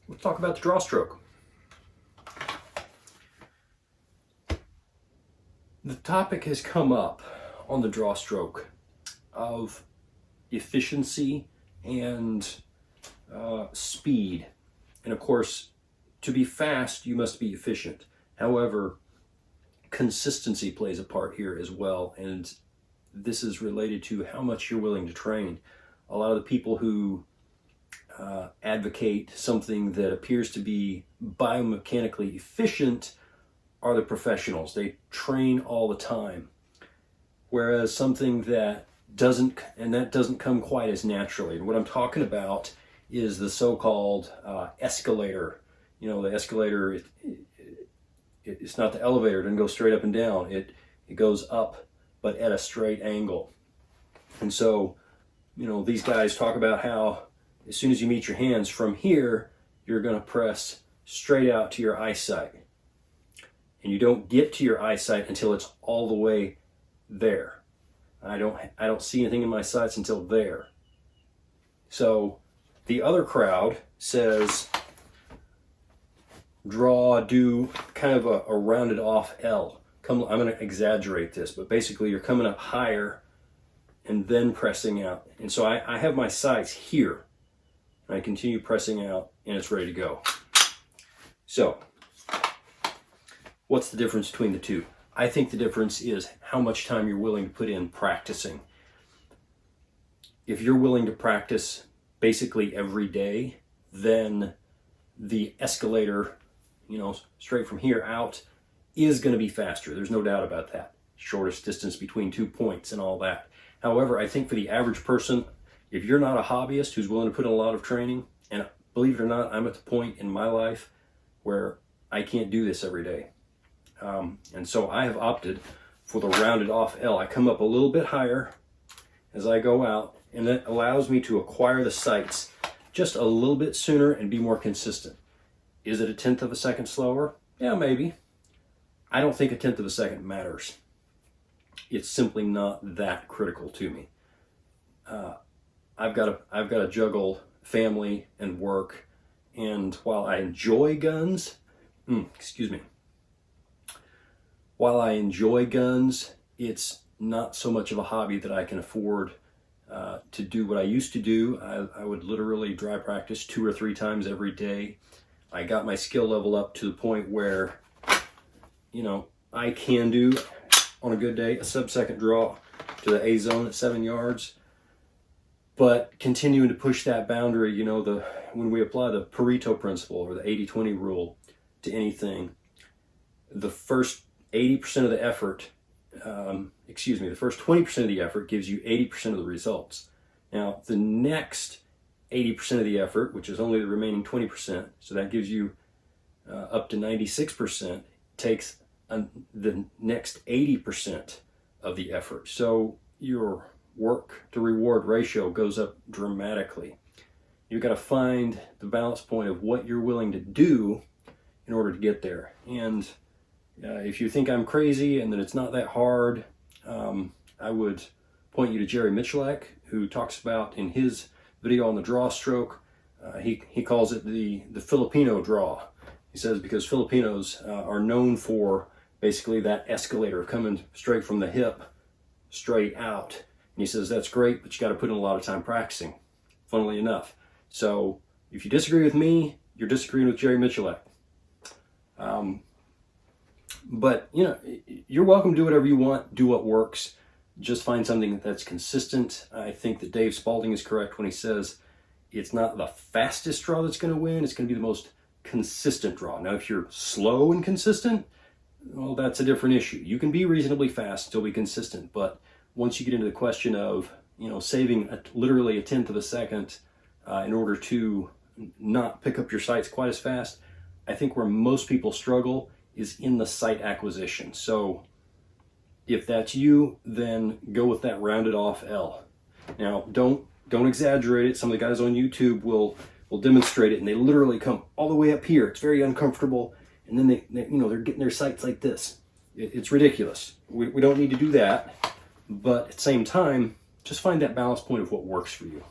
We'll talk about the draw stroke. The topic has come up on the draw stroke of efficiency and speed. And of course, to be fast, you must be efficient. However, consistency plays a part here as well. And this is related to how much you're willing to train. A lot of the people who advocate something that appears to be biomechanically efficient are the professionals. They train all the time. Whereas something that doesn't come quite as naturally. And what I'm talking about is the so-called escalator. You know, the escalator, it's not the elevator. It doesn't go straight up and down. It goes up, but at a straight angle. And so, you know, these guys talk about how as soon as you meet your hands from here, you're going to press straight out to your eyesight. And you don't get to your eyesight until it's all the way there. I don't see anything in my sights until there. So the other crowd says do kind of a rounded off L. I'm going to exaggerate this, but basically you're coming up higher and then pressing out. And so I have my sights here. And I continue pressing out and it's ready to go. So what's the difference between the two? I think the difference is how much time you're willing to put in practicing. If you're willing to practice basically every day, then the escalator, you know, straight from here out is going to be faster. There's no doubt about that. Shortest distance between 2 points and all that. However, I think for the average person, if you're not a hobbyist who's willing to put in a lot of training, and believe it or not, I'm at the point in my life where I can't do this every day. And so I have opted for the rounded off L. I come up a little bit higher as I go out, and that allows me to acquire the sights just a little bit sooner and be more consistent. Is it a 1/10 of a second slower? Yeah, maybe. I don't think a 1/10 of a second matters. It's simply not that critical to me. I've got to juggle family and work, and while I enjoy guns, while I enjoy guns, it's not so much of a hobby that I can afford to do what I used to do. I would literally dry practice 2 or 3 times every day. I got my skill level up to the point where, you know, I can do, on a good day, a sub-second draw to the A zone at 7 yards. But continuing to push that boundary, you know, when we apply the Pareto principle or the 80-20 rule to anything, the first 80% of the effort, the first 20% of the effort gives you 80% of the results. Now, the next 80% of the effort, which is only the remaining 20%, so that gives you up to 96%, takes the next 80% of the effort. So your work to reward ratio goes up dramatically. You've got to find the balance point of what you're willing to do in order to get there. And if you think I'm crazy and that it's not that hard, I would point you to Jerry Michalak, who talks about in his video on the draw stroke, he calls it the Filipino draw. He says because Filipinos are known for basically that escalator coming straight from the hip, straight out. And he says that's great, but you got to put in a lot of time practicing, funnily enough. So if you disagree with me, you're disagreeing with Jerry Michalak. But, you know, you're welcome to do whatever you want, do what works. Just find something that's consistent. I think that Dave Spalding is correct when he says it's not the fastest draw that's going to win, it's going to be the most consistent draw. Now, if you're slow and consistent, well, that's a different issue. You can be reasonably fast, still be consistent, but once you get into the question of, you know, saving literally a 1/10 of a second in order to not pick up your sights quite as fast, I think where most people struggle is in the sight acquisition. So if that's you, then go with that rounded off L. Now, don't exaggerate it. Some of the guys on YouTube will demonstrate it, and they literally come all the way up here. It's very uncomfortable, and then they're getting their sights like this. It's ridiculous. We don't need to do that, but at the same time, just find that balance point of what works for you.